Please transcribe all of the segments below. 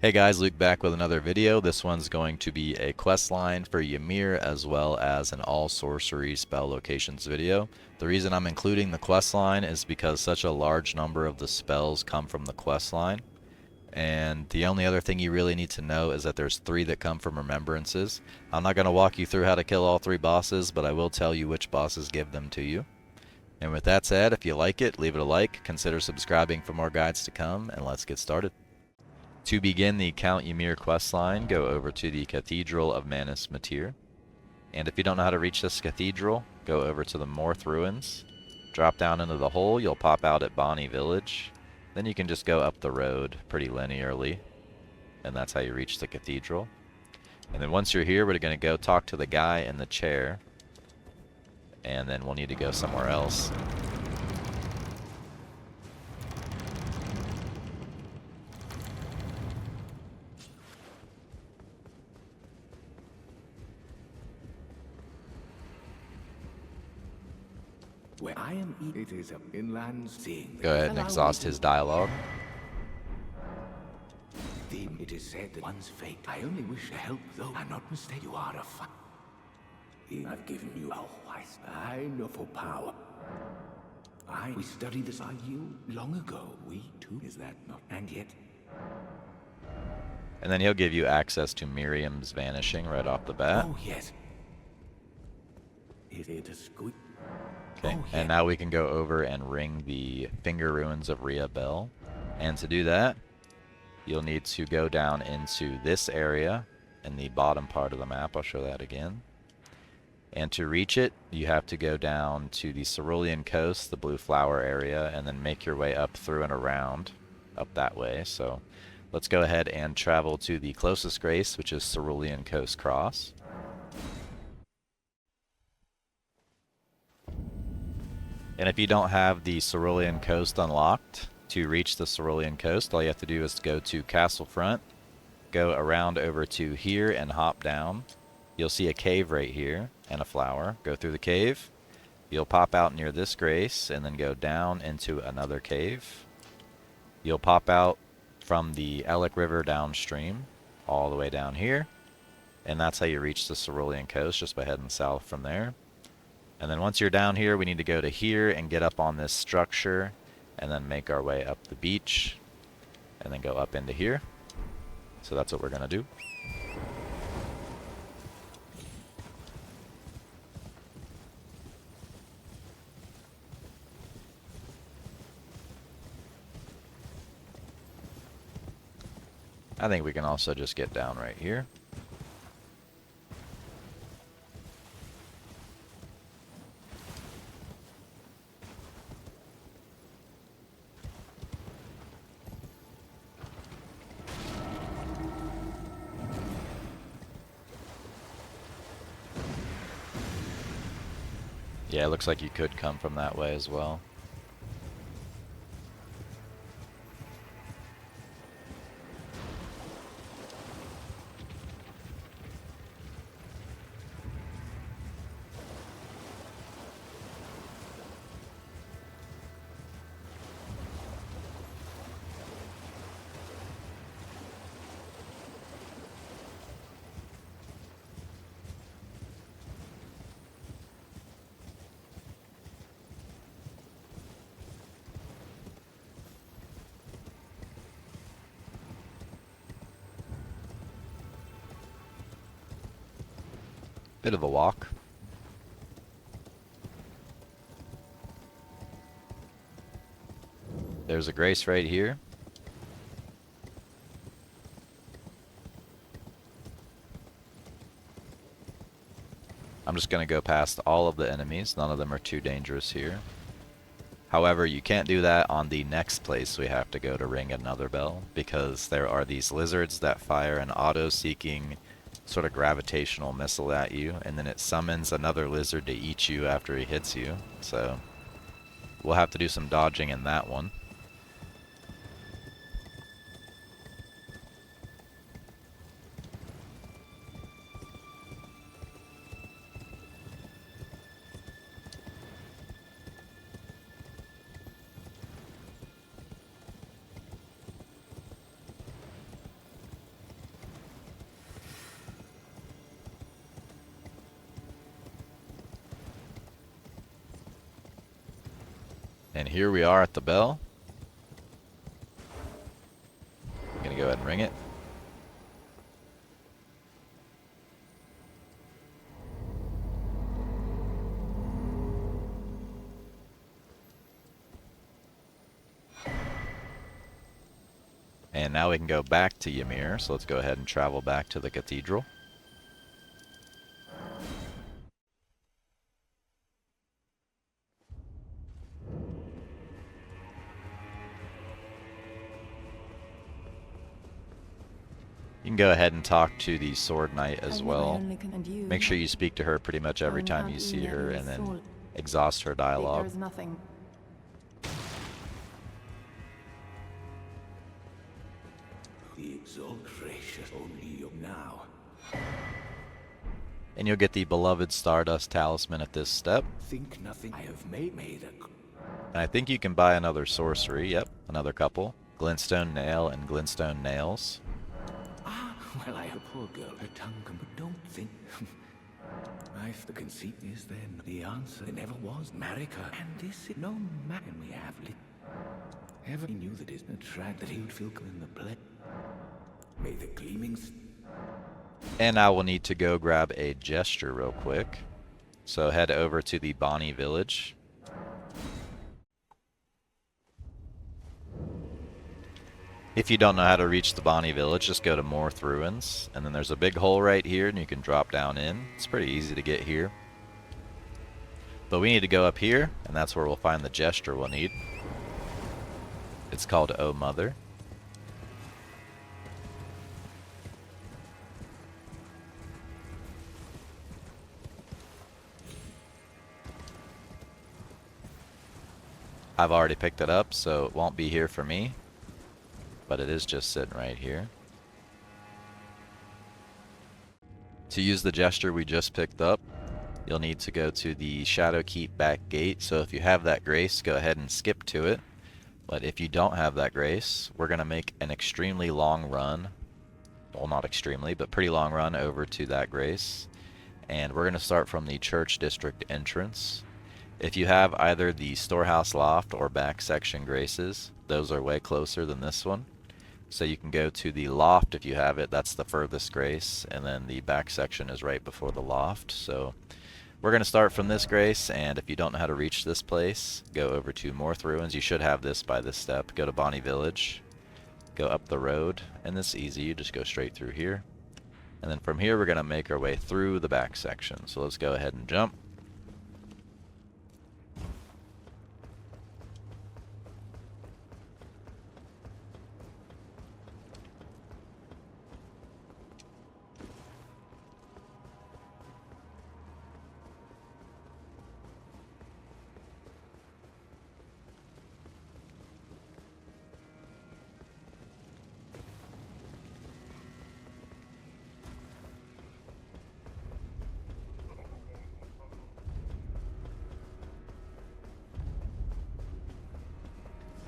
Hey guys, Luke back with another video. This one's going to be a quest line for Ymir as well as an all sorcery spell locations video. The reason I'm including the quest line is because such a large number of the spells come from the quest line. And the only other thing you really need to know is that there's 3 that come from Remembrances. I'm not going to walk you through how to kill all 3 bosses, but I will tell you which bosses give them to you. And with that said, if you like it, leave it a like, consider subscribing for more guides to come, and let's get started. To begin the Count Ymir Questline, go over to the Cathedral of Manus Matir. And if you don't know how to reach this cathedral, go over to the Morth Ruins. Drop down into the hole, you'll pop out at Bonnie Village. Then you can just go up the road pretty linearly, and that's how you reach the cathedral. And then once you're here, we're going to go talk to the guy in the chair, and then we'll need to go somewhere else. Where I am, it is a inland seeing. Go ahead and exhaust his dialogue. It is said that one's fate. I only wish to help, though. I'm not mistaken. You are a fun. I've given you a wise. I know for power. We studied this you long ago. We too, is that not? And yet. And then he'll give you access to MIRIAM'S Vanishing right off the bat. Oh yes. Is it a squeak? Okay, Oh, yeah. and now we can go over and ring the Finger Ruins of Rhea Bell. And to do that, you'll need to go down into this area in the bottom part of the map. I'll show that again. And to reach it, you have to go down to the Cerulean coast, the Blue Flower area, and then make your way up through and around, up that way. So let's go ahead and travel to the closest grace, which is Cerulean Coast Cross. And if you don't have the Cerulean Coast unlocked, to reach the Cerulean Coast, all you have to do is go to Castlefront, go around over to here and hop down. You'll see a cave right here and a flower. Go through the cave. You'll pop out near this grace and then go down into another cave. You'll pop out from the Elec River downstream all the way down here. And that's how you reach the Cerulean Coast, just by heading south from there. And then once you're down here, we need to go to here and get up on this structure and then make our way up the beach and then go up into here. So that's what we're going to do. I think we can also just get down right here. Yeah, it looks like you could come from that way as well. Bit of a walk. There's a grace right here. I'm just going to go past all of the enemies. None of them are too dangerous here. However, you can't do that on the next place we have to go to ring another bell, because there are these lizards that fire an auto-seeking sort of gravitational missile at you, and then it summons another lizard to eat you after he hits you. So we'll have to do some dodging in that one. And here we are at the bell. I'm gonna go ahead and ring it. And now we can go back to Ymir, so let's go ahead and travel back to the Cathedral. You can go ahead and talk to the Sword Knight as well. Make sure you speak to her pretty much every time you see her, and then exhaust her dialogue. The exalt gracious only you now. And you'll get the beloved Stardust talisman at this step. Think nothing I have made a... And I think you can buy another sorcery, yep, another couple. Glintstone Nail and Glintstone Nails. Ah, well, I have a poor girl. Her tongue can, but don't think... The conceit is then the answer there never was. Marry her. And this is no man we have lit. Ever he knew that isn't a track that he would feel in the play. May the gleamings... And I will need to go grab a gesture real quick. So head over to the Bonnie Village. If you don't know how to reach the Bonnie Village, just go to Morth Ruins. And then there's a big hole right here and you can drop down in. It's pretty easy to get here. But we need to go up here, and that's where we'll find the gesture we'll need. It's called O Mother. I've already picked it up, so it won't be here for me. But it is just sitting right here. To use the gesture we just picked up, you'll need to go to the Shadowkeep back gate. So if you have that grace, go ahead and skip to it. But if you don't have that grace, we're going to make an extremely long run. Well, not extremely, but pretty long run over to that grace. And we're going to start from the Church District entrance. If you have either the Storehouse Loft or back section graces, those are way closer than this one. So you can go to the Loft if you have it, that's the furthest grace, and then the back section is right before the Loft. So we're going to start from this grace, and if you don't know how to reach this place, go over to Morth Ruins. You should have this by this step. Go to Bonnie Village, go up the road, and this is easy, you just go straight through here. And then from here we're going to make our way through the back section. So let's go ahead and jump.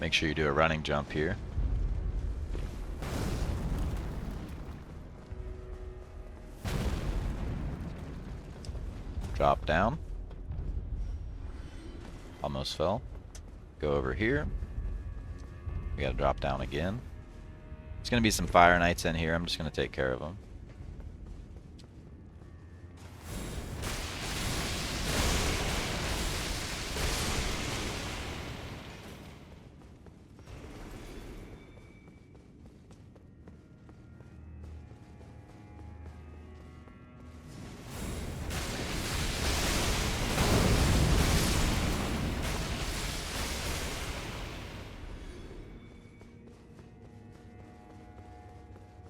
Make sure you do a running jump here. Drop down. Almost fell. Go over here. We gotta drop down again. There's gonna be some Fire Knights in here. I'm just gonna take care of them.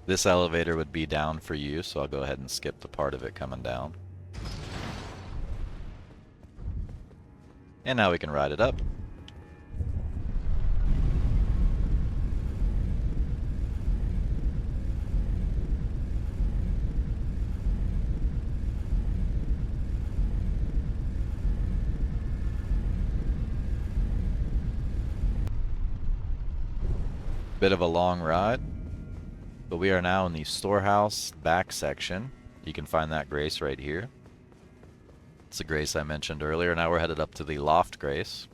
This elevator would be down for you, so I'll go ahead and skip the part of it coming down. And now we can ride it up. Bit of a long ride. But we are now in the Storehouse back section. You can find that grace right here. It's the grace I mentioned earlier. Now we're headed up to the Loft grace.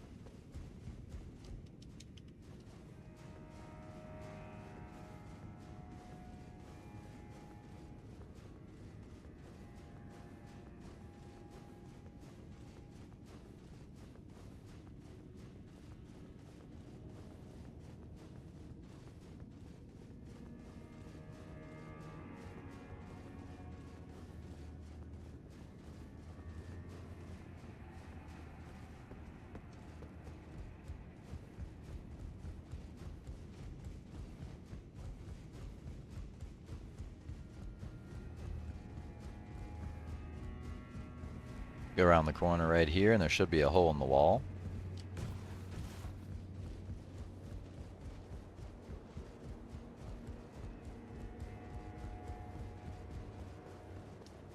Go around the corner right here, and there should be a hole in the wall.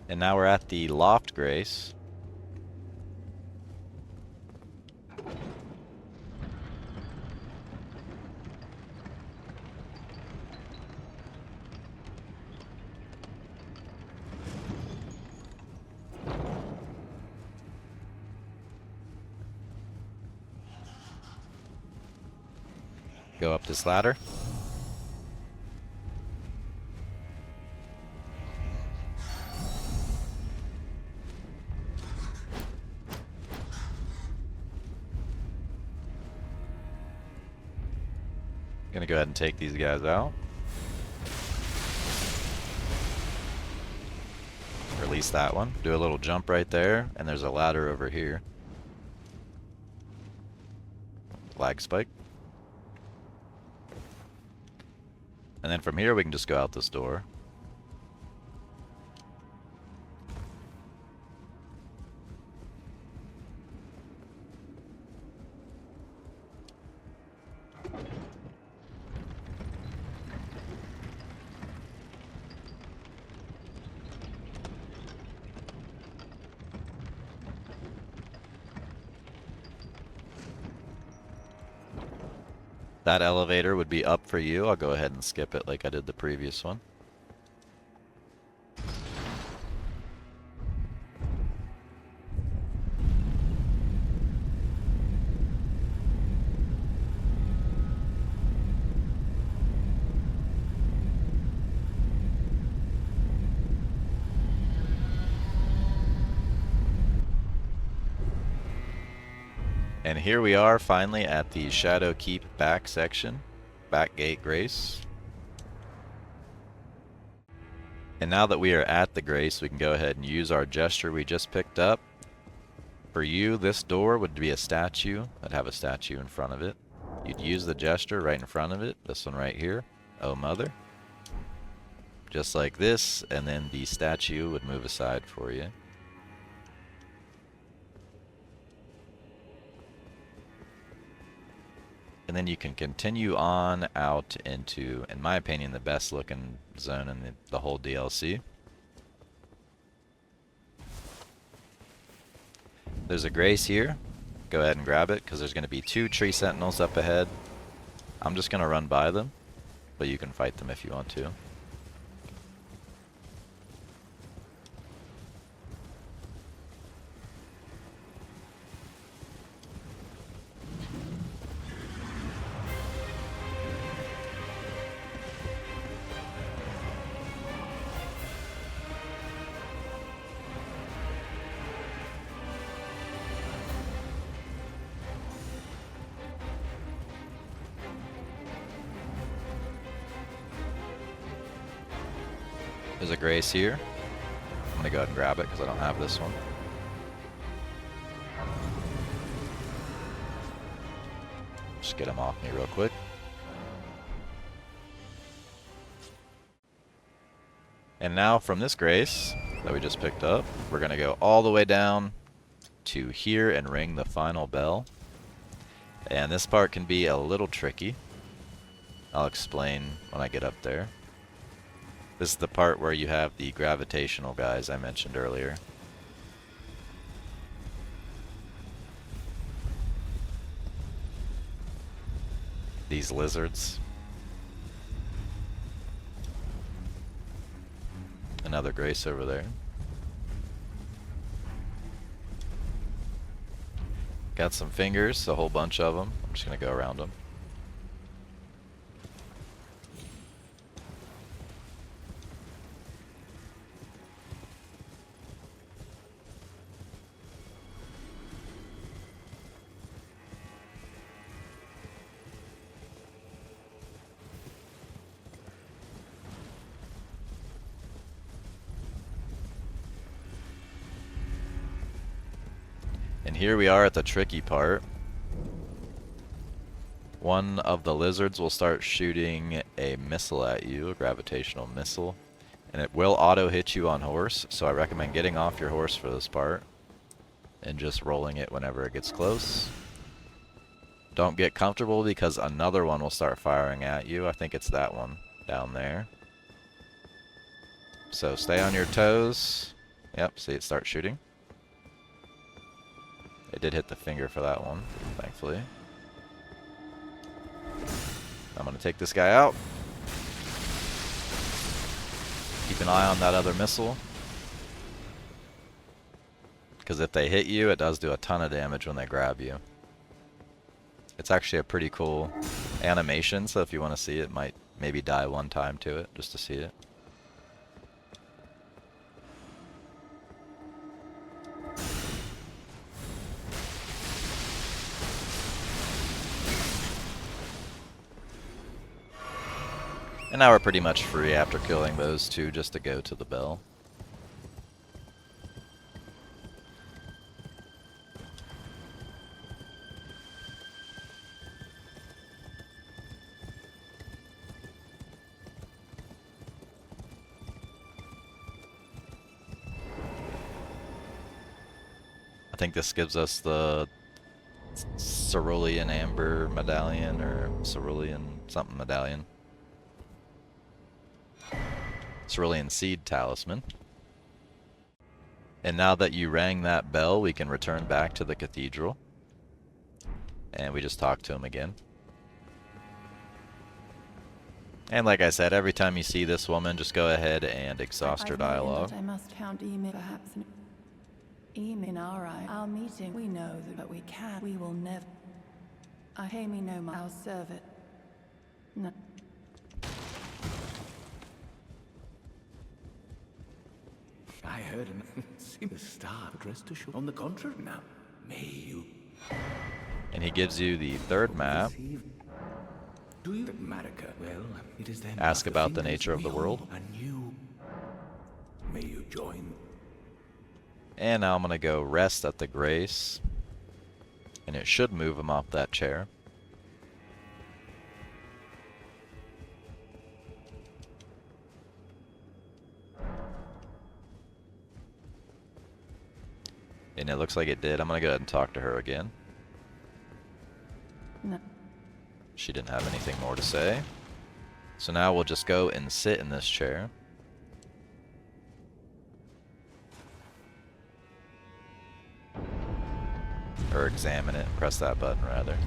And now we're at the Loft Grace. Go up this ladder. Gonna go ahead and take these guys out. Release that one. Do a little jump right there, and there's a ladder over here. Lag spike. And then from here we can just go out this door. That elevator would be up for you. I'll go ahead and skip it like I did the previous one. And here we are finally at the Shadow Keep back section, back gate Grace. And now that we are at the Grace, we can go ahead and use our gesture we just picked up. For you, this door would be a statue. I'd have a statue in front of it. You'd use the gesture right in front of it, this one right here, Oh Mother. Just like this, and then the statue would move aside for you. And then you can continue on out into, in my opinion, the best looking zone in the whole DLC. There's a Grace here. Go ahead and grab it, because there's going to be 2 tree sentinels up ahead. I'm just going to run by them, but you can fight them if you want to. There's a Grace here. I'm going to go ahead and grab it because I don't have this one. Just get him off me real quick. And now from this Grace that we just picked up, we're going to go all the way down to here and ring the final bell. And this part can be a little tricky. I'll explain when I get up there. This is the part where you have the gravitational guys I mentioned earlier. These lizards. Another Grace over there. Got some fingers, a whole bunch of them. I'm just going to go around them. And here we are at the tricky part. One of the lizards will start shooting a missile at you, a gravitational missile. And it will auto hit you on horse, so I recommend getting off your horse for this part. and just rolling it whenever it gets close. Don't get comfortable because another one will start firing at you. I think it's that one down there. So stay on your toes. Yep, see it start shooting. It did hit the finger for that one, thankfully. I'm going to take this guy out. Keep an eye on that other missile. Because if they hit you, it does do a ton of damage when they grab you. It's actually a pretty cool animation, so if you want to see it, might maybe die one time to it, just to see it. And now we're pretty much free after killing those two just to go to the bell. I think this gives us the Cerulean Amber Medallion, or Cerulean something Medallion. Cerulean Seed Talisman. And now that you rang that bell, we can return back to the Cathedral. And we just talk to him again. And like I said, every time you see this woman, just go ahead and exhaust her dialogue. I must Count Ymir, perhaps. Ymir, alright. Our meeting, we know that, but we can. We will never. I hear me no more. I'll serve it. No. I heard him see the star addressed to show. On the contrary, now, may you. And he gives you the third map. Do you, Marika? Well, it is then. Ask about the nature of the world. Anew. May you join. And now I'm going to go rest at the Grace. And it should move him off that chair. And it looks like it did. I'm going to go ahead and talk to her again. No. She didn't have anything more to say. So now we'll just go and sit in this chair. Or examine it. Press that button, rather.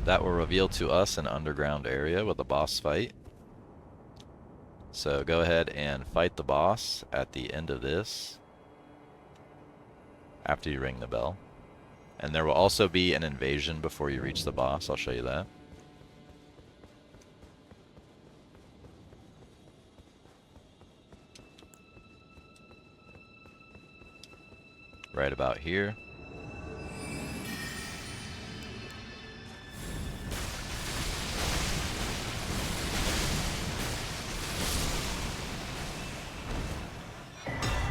That will reveal to us an underground area with a boss fight. So go ahead and fight the boss at the end of this, after you ring the bell. And there will also be an invasion before you reach the boss. I'll show you that. Right about here.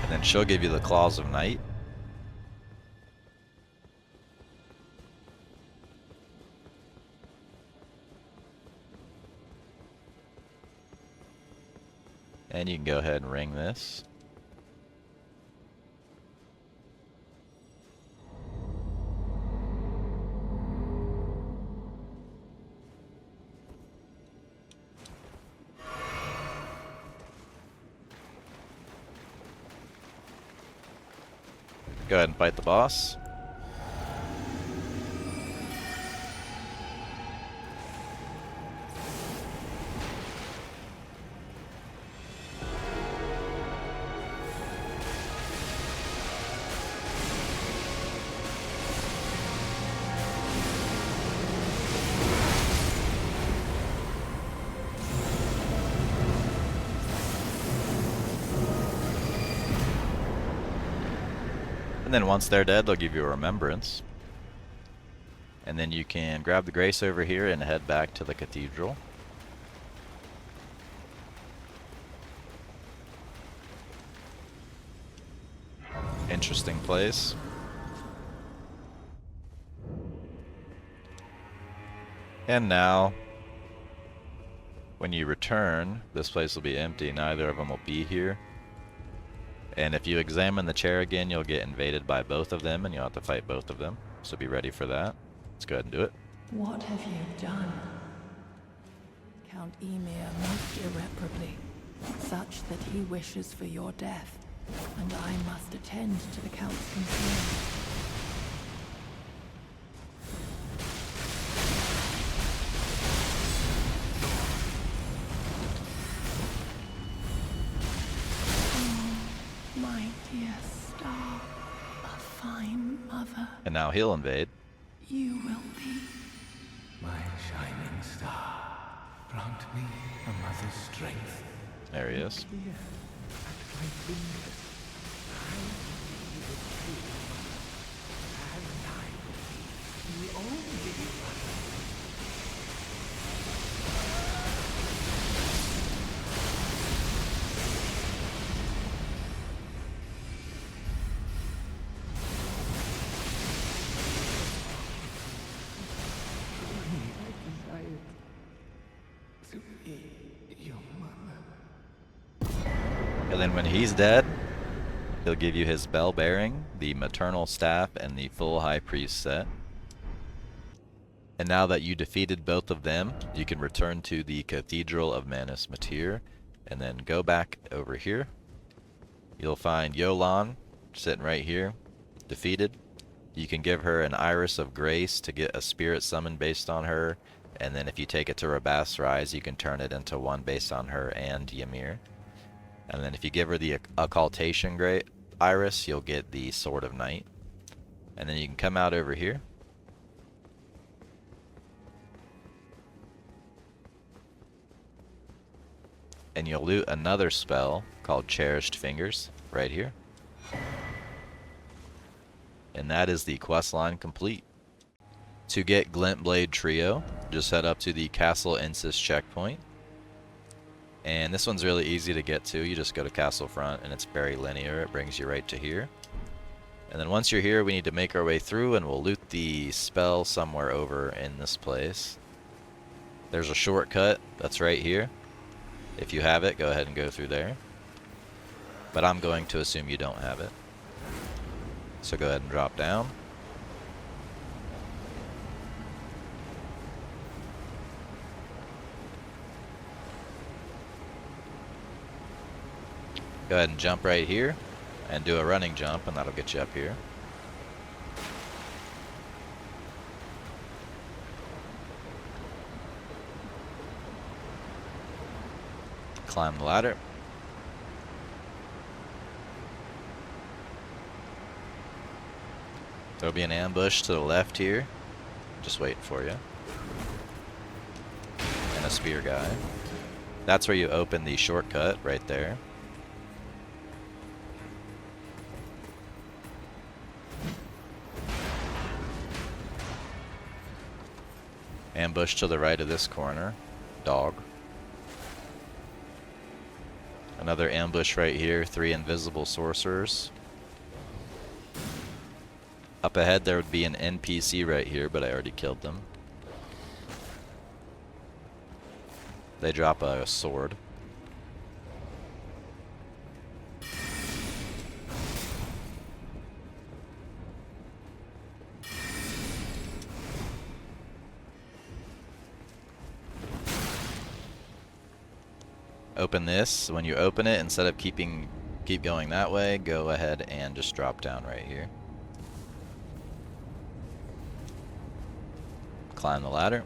And then she'll give you the Claws of Night. And you can go ahead and ring this. Go ahead and fight the boss. And then once they're dead, they'll give you a remembrance. And then you can grab the Grace over here and head back to the Cathedral. Interesting place. And now when you return, this place will be empty. Neither of them will be here. And if you examine the chair again, you'll get invaded by both of them, and you'll have to fight both of them. So be ready for that. Let's go ahead and do it. What have you done? Count Ymir most irreparably, such that he wishes for your death, and I must attend to the Count's concerns. My dear star, a fine mother. And now he'll invade. You will be. My shining star, grant me a mother's strength. There he is. Here, at my fingers, I will be the tree, and I will be the only one. And then when he's dead, he'll give you his bell bearing, the maternal staff, and the full high priest set. And now that you defeated both of them, you can return to the Cathedral of Manus Matir, and then go back over here. You'll find Yolan sitting right here, defeated. You can give her an Iris of Grace to get a spirit summon based on her, and then if you take it to Rabas Rise, you can turn it into one based on her and Ymir. And then if you give her the Occultation Great Iris, you'll get the Sword of Night. And then you can come out over here. And you'll loot another spell called Cherished Fingers, right here. And that is the quest line complete. To get Glintblade Trio, just head up to the Castle Insys checkpoint. And this one's really easy to get to. You just go to Castle Front and it's very linear. It brings you right to here. And then once you're here, we need to make our way through and we'll loot the spell somewhere over in this place. There's a shortcut that's right here. If you have it, go ahead and go through there. But I'm going to assume you don't have it. So go ahead and drop down. Go ahead and jump right here and do a running jump, and that'll get you up here. Climb the ladder. There'll be an ambush to the left here. Just waiting for you. And a spear guy. That's where you open the shortcut, right there. Ambush to the right of this corner. Dog. Another ambush right here. 3 invisible sorcerers. Up ahead there would be an NPC right here, but I already killed them. They drop a sword. Open this. When you open it, instead of keep going that way, go ahead and just drop down right here. Climb the ladder.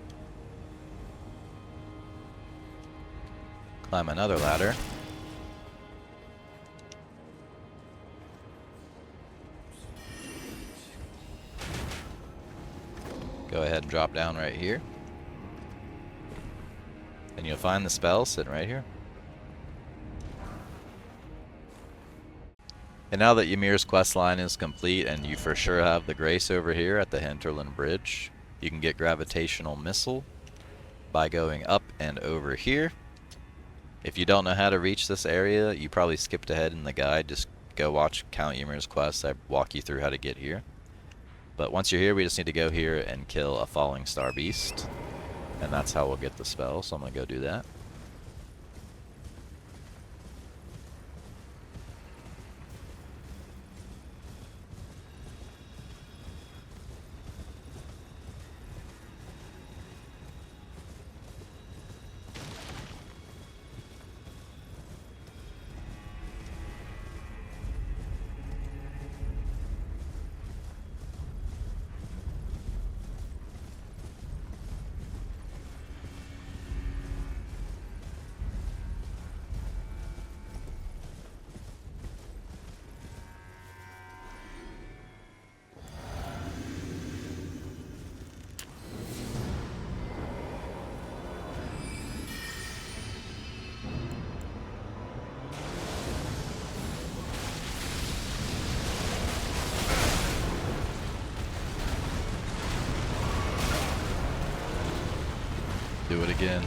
Climb another ladder. Go ahead and drop down right here. And you'll find the spell sitting right here. And now that Ymir's questline is complete and you for sure have the grace over here at the Hinterland Bridge, you can get Gravitational Missile by going up and over here. If you don't know how to reach this area, you probably skipped ahead in the guide. Just go watch Count Ymir's quest. I walk you through how to get here. But once you're here, we just need to go here and kill a Falling Star Beast. And that's how we'll get the spell, so I'm going to go do that. Do it again.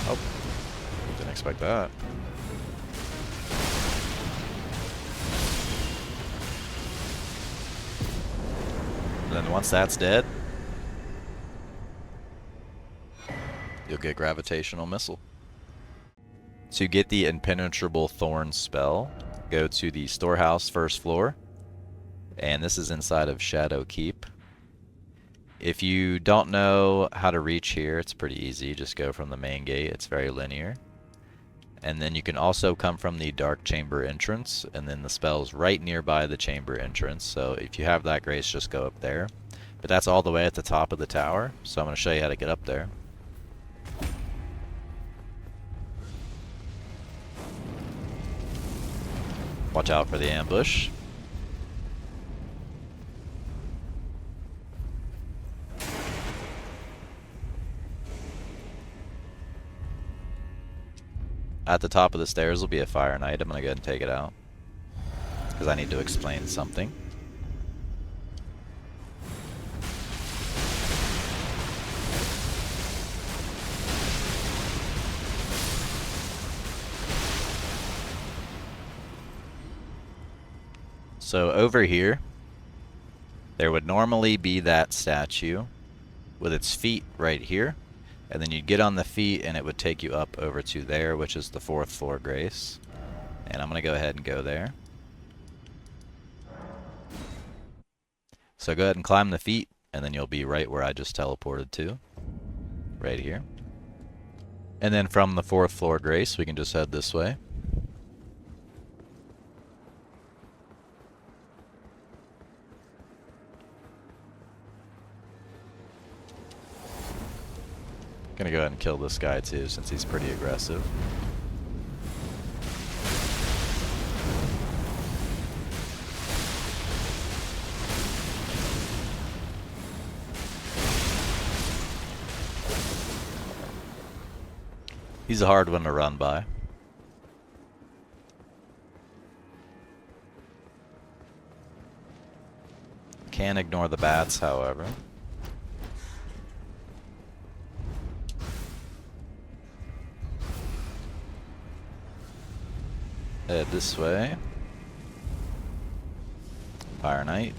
Oh, didn't expect that. And then once that's dead, you'll get Gravitational Missile. To get the Impenetrable Thorns spell, go to the Storehouse first floor, and this is inside of Shadow Keep. If you don't know how to reach here, it's pretty easy. Just go from the main gate. It's very linear. And then you can also come from the Dark Chamber entrance, and then the spell's right nearby the chamber entrance. So if you have that grace, just go up there. But that's all the way at the top of the tower, so I'm going to show you how to get up there. Watch out for the ambush. At the top of the stairs will be a Fire Knight. I'm going to go ahead and take it out, because I need to explain something. So over here, there would normally be that statue with its feet right here. And then you'd get on the feet and it would take you up over to there, which is the 4th floor grace. And I'm going to go ahead and go there. So go ahead and climb the feet, and then you'll be right where I just teleported to. Right here. And then from the 4th floor grace, we can just head this way. Gonna go ahead and kill this guy too, since he's pretty aggressive. He's a hard one to run by. Can't ignore the bats, however. Head this way. Fire Knight.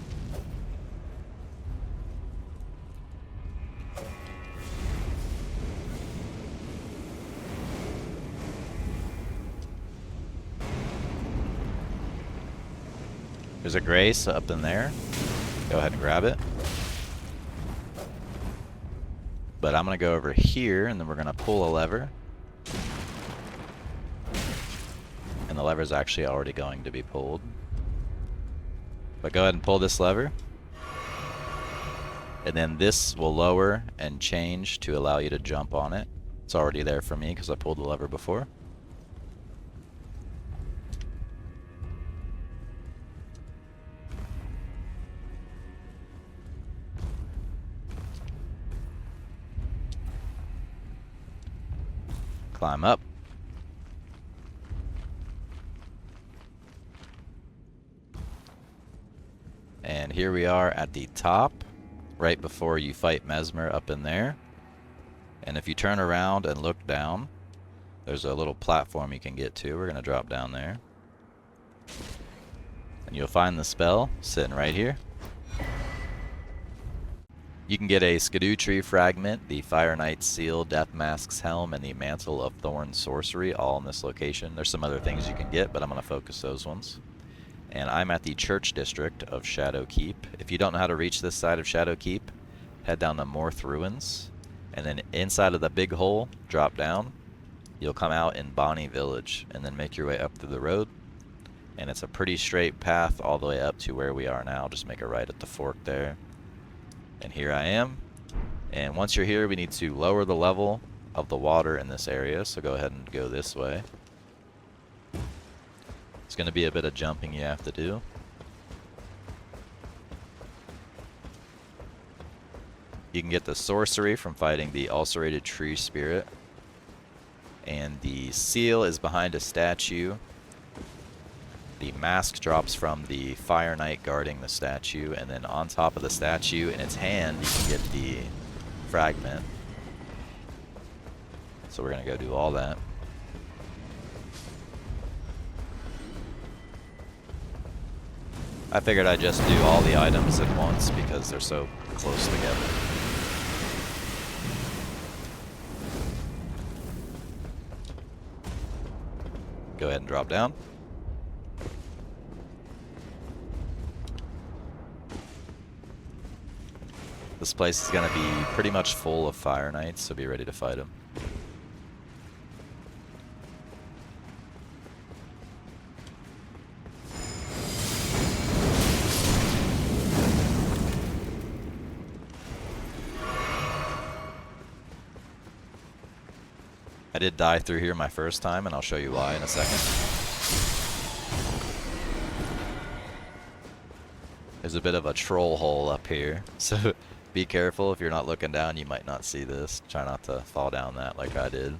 There's a grace up in there. Go ahead and grab it. But I'm going to go over here, and then we're going to pull a lever. And the lever is actually already going to be pulled. But go ahead and pull this lever. And then this will lower and change to allow you to jump on it. It's already there for me because I pulled the lever before. Climb up. And here we are at the top, right before you fight Mesmer up in there. And if you turn around and look down, there's a little platform you can get to. We're going to drop down there. And you'll find the spell sitting right here. You can get a Erdtree fragment, the Fire Knight's Seal, Death Mask's Helm, and the Mantle of Thorns Sorcery, all in this location. There's some other things you can get, but I'm going to focus those ones. And I'm at the Church District of Shadow Keep. If you don't know how to reach this side of Shadow Keep, head down to Morth Ruins, and then inside of the big hole, drop down. You'll come out in Bonnie Village, and then make your way up through the road. And it's a pretty straight path all the way up to where we are now. Just make a right at the fork there. And here I am. And once you're here, we need to lower the level of the water in this area, so go ahead and go this way. It's going to be a bit of jumping you have to do. You can get the Sorcery from fighting the Ulcerated Tree Spirit. And the seal is behind a statue. The mask drops from the Fire Knight guarding the statue, and then on top of the statue in its hand you can get the fragment. So we're gonna go do all that. I figured I'd just do all the items at once because they're so close together. Go ahead and drop down. This place is going to be pretty much full of Fire Knights, so be ready to fight them. I did die through here my first time, and I'll show you why in a second. There's a bit of a troll hole up here, so be careful. If you're not looking down, you might not see this. Try not to fall down that like I did.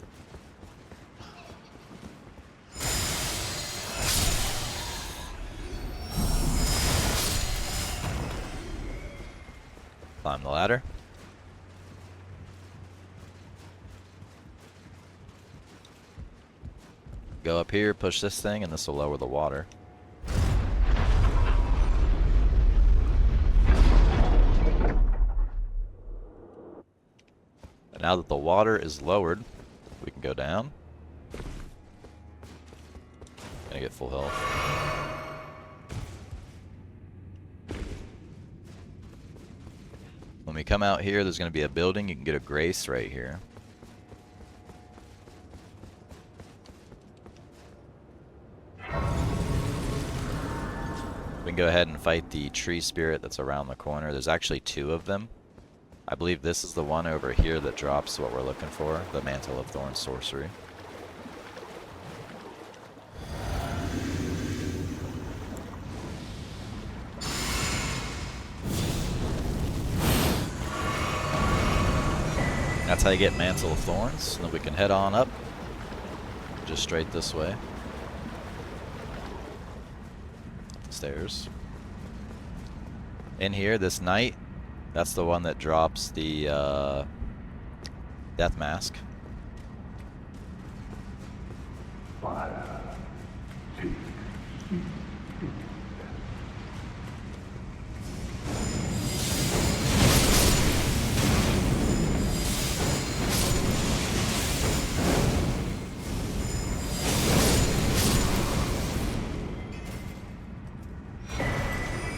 Climb the ladder. Go up here, push this thing, and this will lower the water. And now that the water is lowered, we can go down. Gonna get full health. When we come out here, there's gonna be a building. You can get a grace right here. We can go ahead and fight the tree spirit that's around the corner. There's actually two of them. I believe this is the one over here that drops what we're looking for, the Mantle of Thorns sorcery. That's how you get Mantle of Thorns, and then we can head on up, just straight this way. Stairs. In here, this knight, that's the one that drops the death mask.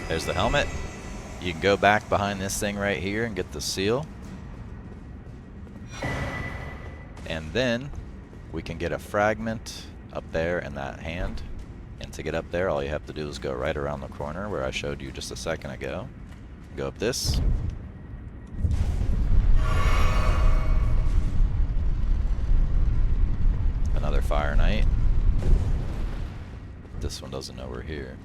There's the helmet. You can go back behind this thing right here and get the seal. And then we can get a fragment up there in that hand. And to get up there, all you have to do is go right around the corner where I showed you just a second ago. Go up this. Another Fire Knight. This one doesn't know we're here.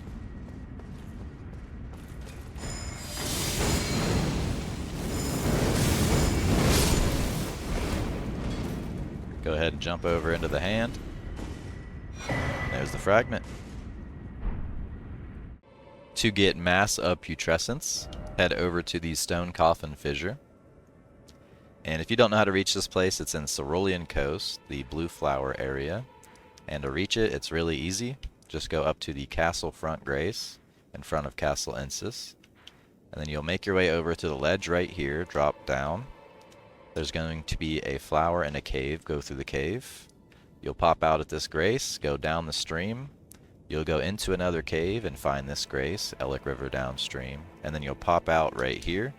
Go ahead and jump over into the hand. There's the fragment. To get mass of Putrescence, head over to the Stone Coffin Fissure. And if you don't know how to reach this place, it's in Cerulean Coast, the Blue Flower area. And to reach it, it's really easy. Just go up to the Castle Front Grace in front of Castle Insis. And then you'll make your way over to the ledge right here, drop down. There's going to be a flower and a cave. Go through the cave. You'll pop out at this grace, go down the stream. You'll go into another cave and find this grace, Ellic River downstream. And then you'll pop out right here.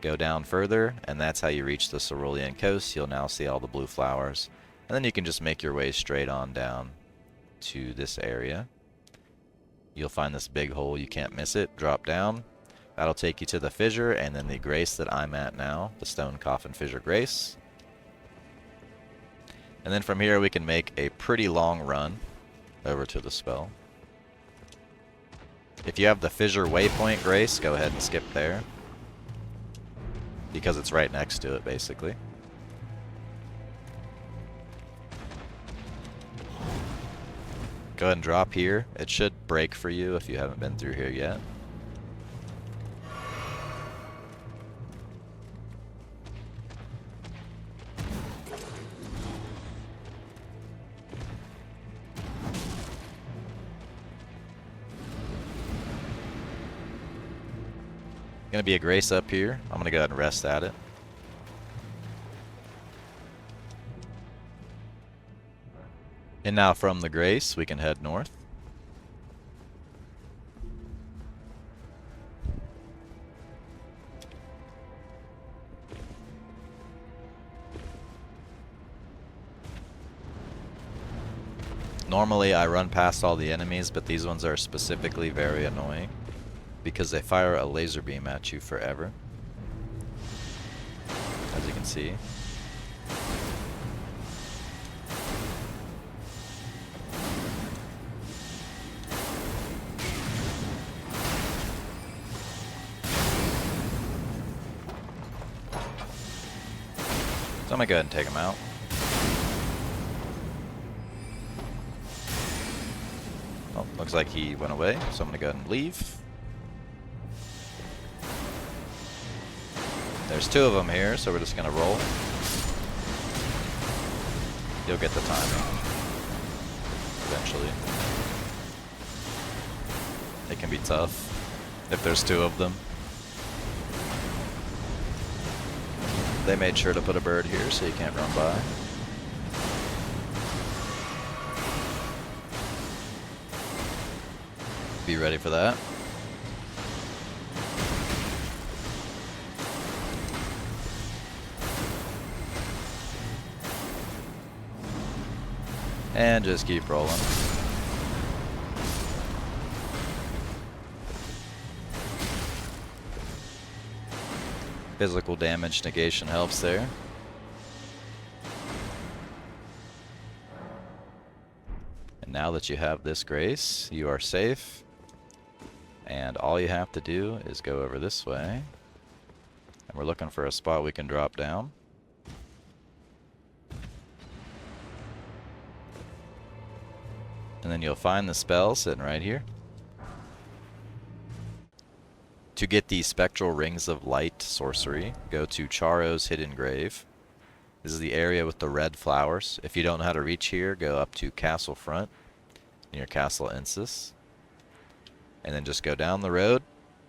Go down further, and that's how you reach the Cerulean Coast. You'll now see all the blue flowers. And then you can just make your way straight on down to this area. You'll find this big hole. You can't miss it. Drop down. That'll take you to the fissure, and then the grace that I'm at now, the Stone Coffin Fissure Grace. And then from here we can make a pretty long run over to the spell. If you have the Fissure Waypoint Grace, go ahead and skip there, because it's right next to it, basically. Go ahead and drop here. It should break for you if you haven't been through here yet. Gonna be a grace up here. I'm gonna go ahead and rest at it. And now from the grace, we can head north. Normally I run past all the enemies, but these ones are specifically very annoying because they fire a laser beam at you forever, as you can see. So I'm gonna go ahead and take them out. Oh, looks like he went away, so I'm gonna go ahead and leave. There's two of them here, so we're just gonna roll. You'll get the timing eventually. It can be tough if there's two of them. They made sure to put a bird here so you can't run by. Be ready for that. And just keep rolling. Physical damage negation helps there. And now that you have this grace, you are safe. And all you have to do is go over this way. And we're looking for a spot we can drop down. And then you'll find the spell sitting right here. To get the Spectral Rings of Light sorcery, go to Charo's Hidden Grave. This is the area with the red flowers. If you don't know how to reach here, go up to Castle Front, near Castle Insis. And then just go down the road.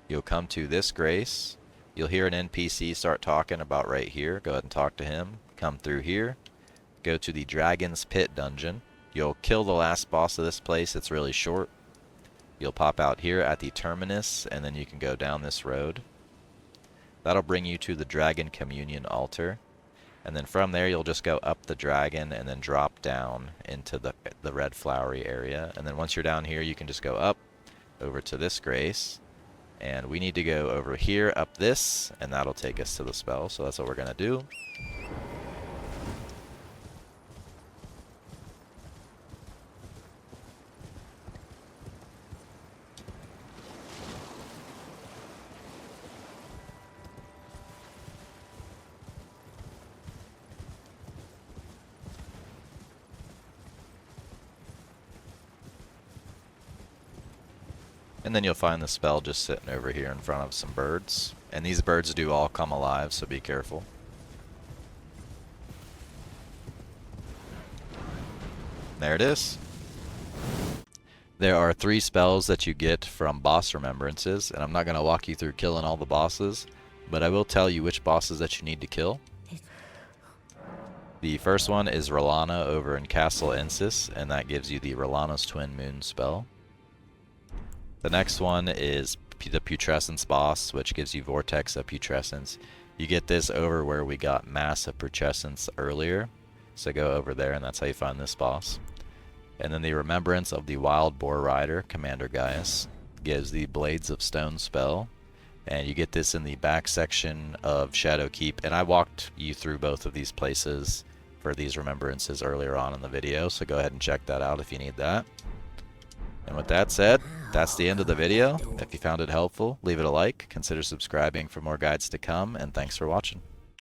You'll come to this grace. You'll hear an NPC start talking about right here. Go ahead and talk to him. Come through here. Go to the Dragon's Pit dungeon. You'll kill the last boss of this place. It's really short. You'll pop out here at the terminus, and then you can go down this road. That'll bring you to the Dragon Communion altar. And then from there, you'll just go up the dragon and then drop down into the red flowery area. And then once you're down here, you can just go up over to this grace. And we need to go over here, up this, and that'll take us to the spell. So that's what we're going to do. And then you'll find the spell just sitting over here in front of some birds. And these birds do all come alive, so be careful. There it is. There are 3 spells that you get from Boss Remembrances, and I'm not going to walk you through killing all the bosses, but I will tell you which bosses that you need to kill. The first one is Rellana over in Castle Insis, and that gives you the Rellana's Twin Moon spell. The next one is the Putrescence boss, which gives you Vortex of Putrescence. You get this over where we got Mass of Putrescence earlier, so go over there, and that's how you find this boss. And then the Remembrance of the Wild Boar Rider, Commander Gaius, gives the Blades of Stone spell, and you get this in the back section of Shadowkeep. And I walked you through both of these places for these Remembrances earlier on in the video, so go ahead and check that out if you need that. And with that said, that's the end of the video. If you found it helpful, leave it a like, consider subscribing for more guides to come, and thanks for watching.